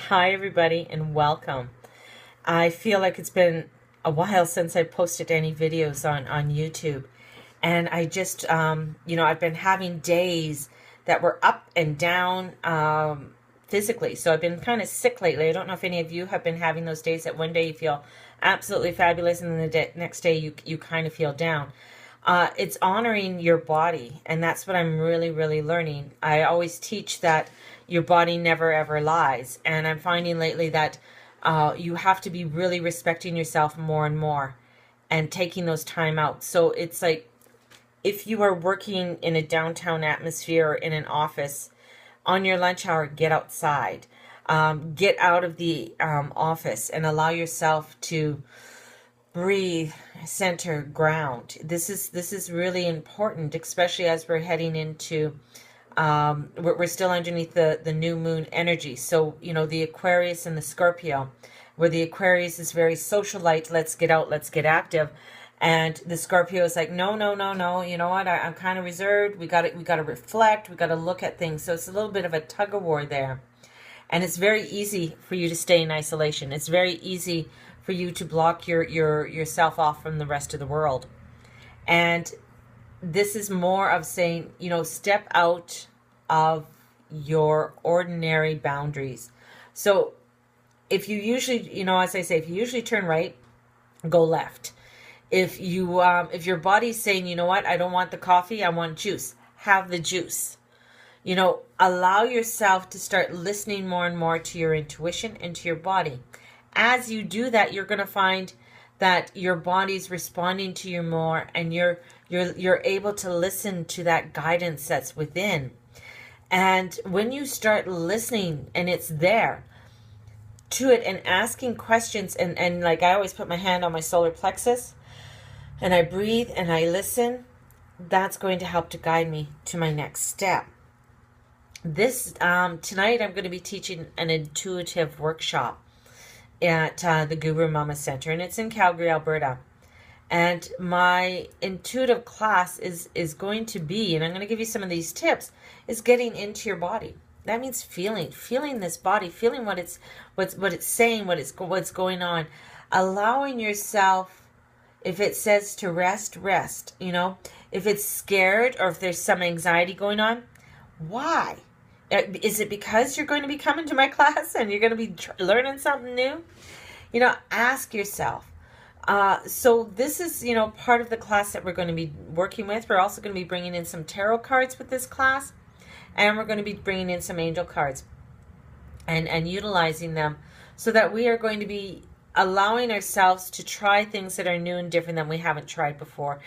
Hi, everybody, and welcome. I feel like it's been a while since I posted any videos on YouTube. And I just, I've been having days that were up and down physically. So I've been kind of sick lately. I don't know if any of you have been having those days that one day you feel absolutely fabulous and then the next day you kind of feel down. It's honoring your body, and that's what I'm really, really learning. I always teach that your body never ever lies, and I'm finding lately that you have to be really respecting yourself more and more and taking those time out. So it's like if you are working in a downtown atmosphere or in an office, on your lunch hour, get outside. Get out of the office and allow yourself to breathe, center, ground. This is really important, especially as we're heading into we're still underneath the new moon energy. So the Aquarius and the Scorpio, where the Aquarius is very socialite, let's get out, let's get active, and the Scorpio is like, no, no, no, no. You know what? I'm kind of reserved. We got to reflect. We got to look at things. So it's a little bit of a tug of war there. And it's very easy for you to stay in isolation. It's very easy for you to block yourself off from the rest of the world. And this is more of saying, step out of your ordinary boundaries. So if you usually, as I say, if you usually turn right, go left. If your body's saying, you know what, I don't want the coffee, I want juice, have the juice. Allow yourself to start listening more and more to your intuition and to your body. As you do that, you're going to find that your body's responding to you more, and you're able to listen to that guidance that's within. And when you start listening and it's there to it and asking questions, and like I always put my hand on my solar plexus and I breathe and I listen, that's going to help to guide me to my next step. This tonight I'm going to be teaching an intuitive workshop at the Guru Mama Center, and it's in Calgary, Alberta. And my intuitive class is going to be, and I'm going to give you some of these tips, is getting into your body. That means feeling this body, feeling what it's saying, what's going on, allowing yourself. If it says to rest, rest. If it's scared or if there's some anxiety going on, why? Is it because you're going to be coming to my class and you're going to be learning something new? Ask yourself. So this is, part of the class that we're going to be working with. We're also going to be bringing in some tarot cards with this class, and we're going to be bringing in some angel cards and utilizing them so that we are going to be allowing ourselves to try things that are new and different than we haven't tried before.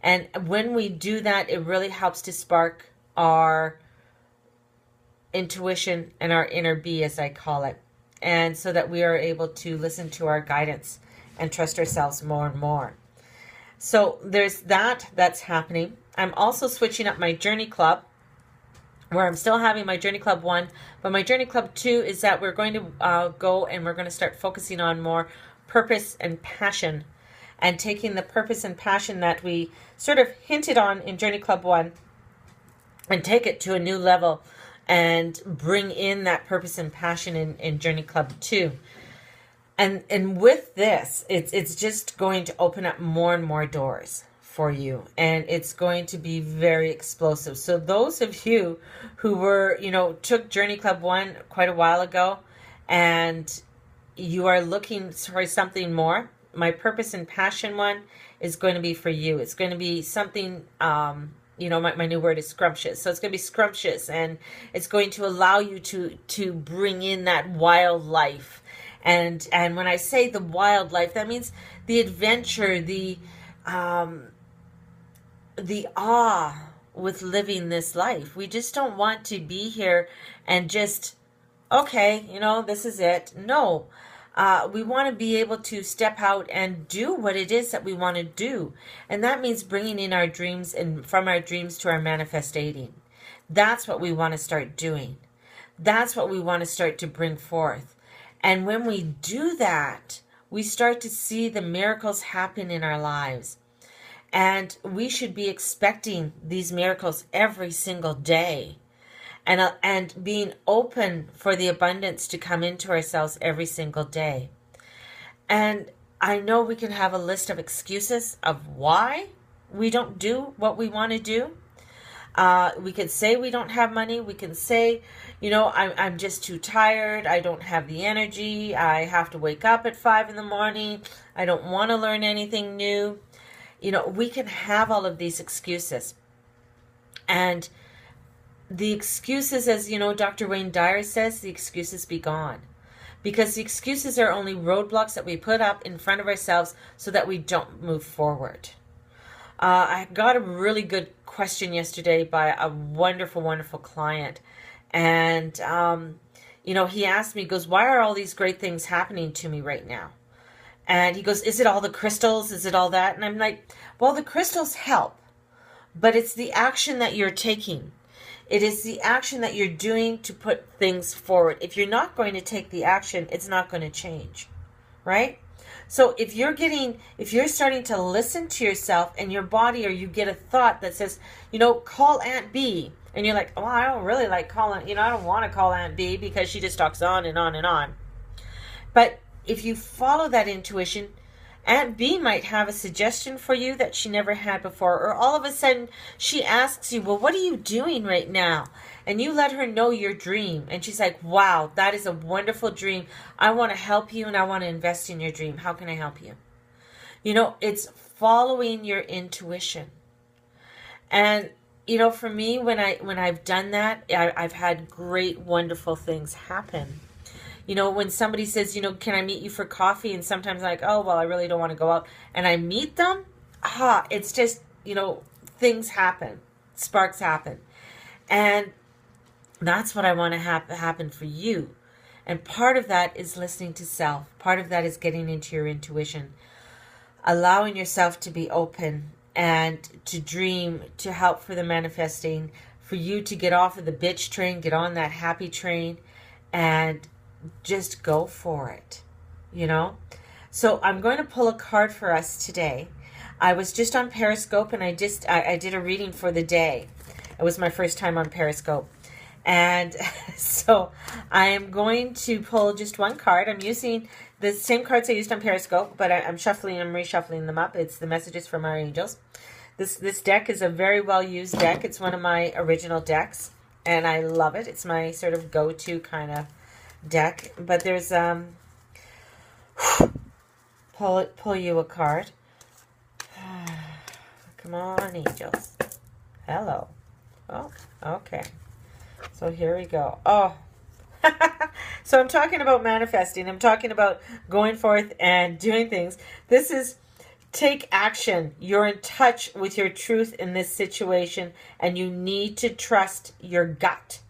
And when we do that, it really helps to spark our intuition and our inner bee, as I call it. And so that we are able to listen to our guidance and trust ourselves more and more. So there's that's happening. I'm also switching up my Journey Club, where I'm still having my Journey Club 1, but my Journey Club 2 is that we're going to go and we're going to start focusing on more purpose and passion, and taking the purpose and passion that we sort of hinted on in Journey Club 1 and take it to a new level and bring in that purpose and passion in Journey Club 2. And with this, it's just going to open up more and more doors for you, and it's going to be very explosive. So those of you who were, took Journey Club 1 quite a while ago, and you are looking for something more, my purpose and passion one is going to be for you. It's going to be something, my new word is scrumptious. So it's going to be scrumptious, and it's going to allow you to bring in that wildlife. And when I say the wildlife, that means the adventure, the awe with living this life. We just don't want to be here and just, okay, this is it. No, we want to be able to step out and do what it is that we want to do. And that means bringing in our dreams, and from our dreams to our manifesting. That's what we want to start doing. That's what we want to start to bring forth. And when we do that, we start to see the miracles happen in our lives. And we should be expecting these miracles every single day. and being open for the abundance to come into ourselves every single day. And I know we can have a list of excuses of why we don't do what we want to do. We could say we don't have money. We can say, I'm just too tired. I don't have the energy. I have to wake up at 5 in the morning. I don't want to learn anything new. We can have all of these excuses. And the excuses, as Dr. Wayne Dyer says, the excuses be gone. Because the excuses are only roadblocks that we put up in front of ourselves so that we don't move forward. I got a really good question yesterday by a wonderful, wonderful client. And, he asked me, he goes, why are all these great things happening to me right now? And he goes, is it all the crystals? Is it all that? And I'm like, well, the crystals help, but it's the action that you're taking. It is the action that you're doing to put things forward. If you're not going to take the action, it's not going to change, right? So if you're starting to listen to yourself and your body, or you get a thought that says, call Aunt B, and you're like, well, I don't really like calling, I don't want to call Aunt B because she just talks on and on and on. But if you follow that intuition, Aunt B might have a suggestion for you that she never had before, or all of a sudden she asks you, well, what are you doing right now? And you let her know your dream, and she's like, wow, that is a wonderful dream. I want to help you, and I want to invest in your dream. How can I help you? It's following your intuition. And for me, when I've done that, I've had great, wonderful things happen. When somebody says, can I meet you for coffee? And sometimes I'm like, oh, well, I really don't want to go out. And I meet them. It's just, things happen. Sparks happen. And that's what I want to happen for you. And part of that is listening to self. Part of that is getting into your intuition. Allowing yourself to be open and to dream, to help for the manifesting, for you to get off of the bitch train, get on that happy train, and just go for it, So I'm going to pull a card for us today. I was just on Periscope, and I did a reading for the day. It was my first time on Periscope. And so I am going to pull just one card. I'm using the same cards I used on Periscope, but I'm reshuffling them up. It's the messages from our angels. This deck is a very well used deck. It's one of my original decks, and I love it. It's my sort of go-to kind of deck. But there's pull you a card. Come on, angels. Hello. Oh, okay. So here we go. Oh. So I'm talking about manifesting. I'm talking about going forth and doing things. This is take action. You're in touch with your truth in this situation, and you need to trust your gut.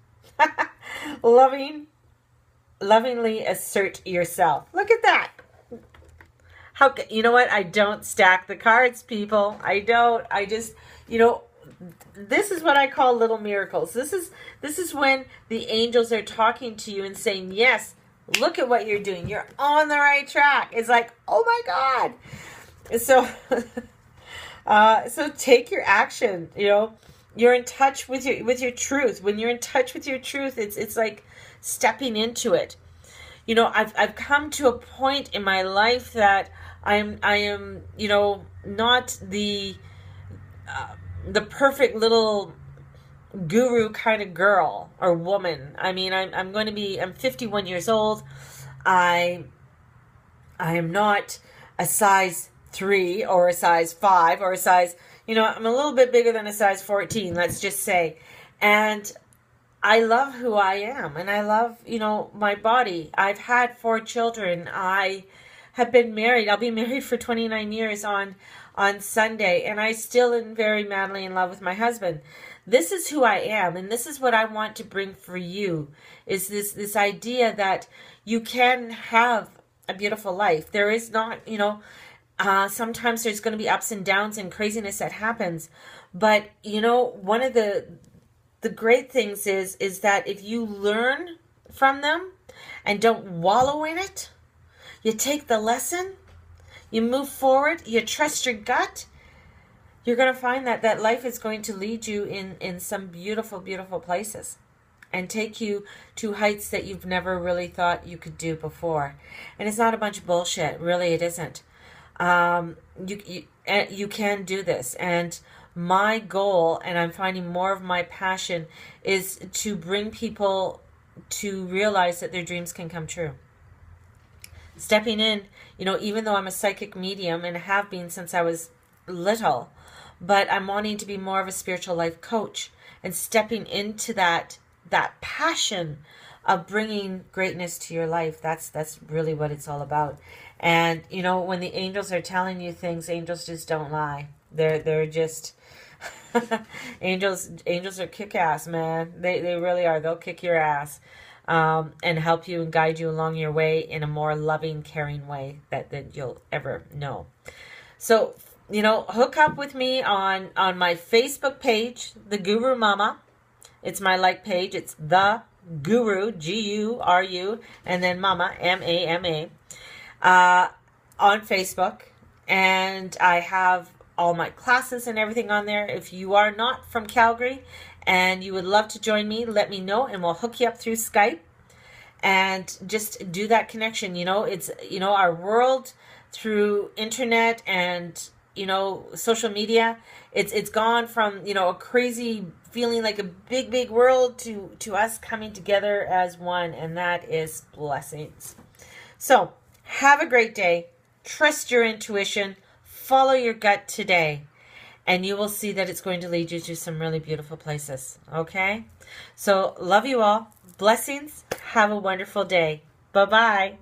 Lovingly assert yourself. Look at that. You know what? I don't stack the cards, people. I don't. I just, this is what I call little miracles. This is when the angels are talking to you and saying, yes, look at what you're doing. You're on the right track. It's like, oh my God. So, so take your action. You're in touch with your truth. When you're in touch with your truth, it's like stepping into it. I've come to a point in my life that I am, not the perfect little guru kind of girl or woman. I mean, I'm 51 years old. I am not a size 3 or a size 5 or a size, I'm a little bit bigger than a size 14, let's just say. And I love who I am, and I love, my body. I've had 4 children. I have been married. I'll be married for 29 years on Sunday, and I still am very madly in love with my husband. This is who I am, and this is what I want to bring for you, is this idea that you can have a beautiful life. There is not, sometimes there's going to be ups and downs and craziness that happens, but, one of the great things is that if you learn from them and don't wallow in it, you take the lesson, you move forward, you trust your gut, you're going to find that life is going to lead you in some beautiful, beautiful places. and take you to heights that you've never really thought you could do before. And it's not a bunch of bullshit. Really, it isn't. You can do this. And my goal, and I'm finding more of my passion, is to bring people to realize that their dreams can come true. Stepping in, even though I'm a psychic medium and have been since I was little, but I'm wanting to be more of a spiritual life coach and stepping into that passion of bringing greatness to your life. That's really what it's all about. And when the angels are telling you things, angels just don't lie. They're just angels are kick-ass, man. They really are. They'll kick your ass and help you and guide you along your way in a more loving, caring way that you'll ever know. So hook up with me on my Facebook page, The Guru Mama. It's my page. It's The Guru, Guru, and then Mama, MAMA, on Facebook. And I have all my classes and everything on there. If you are not from Calgary and you would love to join me, let me know and we'll hook you up through Skype and just do that connection. It's, our world through internet and social media, it's gone from a crazy feeling like a big world to us coming together as one, and that is blessings. So have a great day. Trust your intuition. Follow your gut today, and you will see that it's going to lead you to some really beautiful places. Okay, so love you all. Blessings. Have a wonderful day. Bye-bye.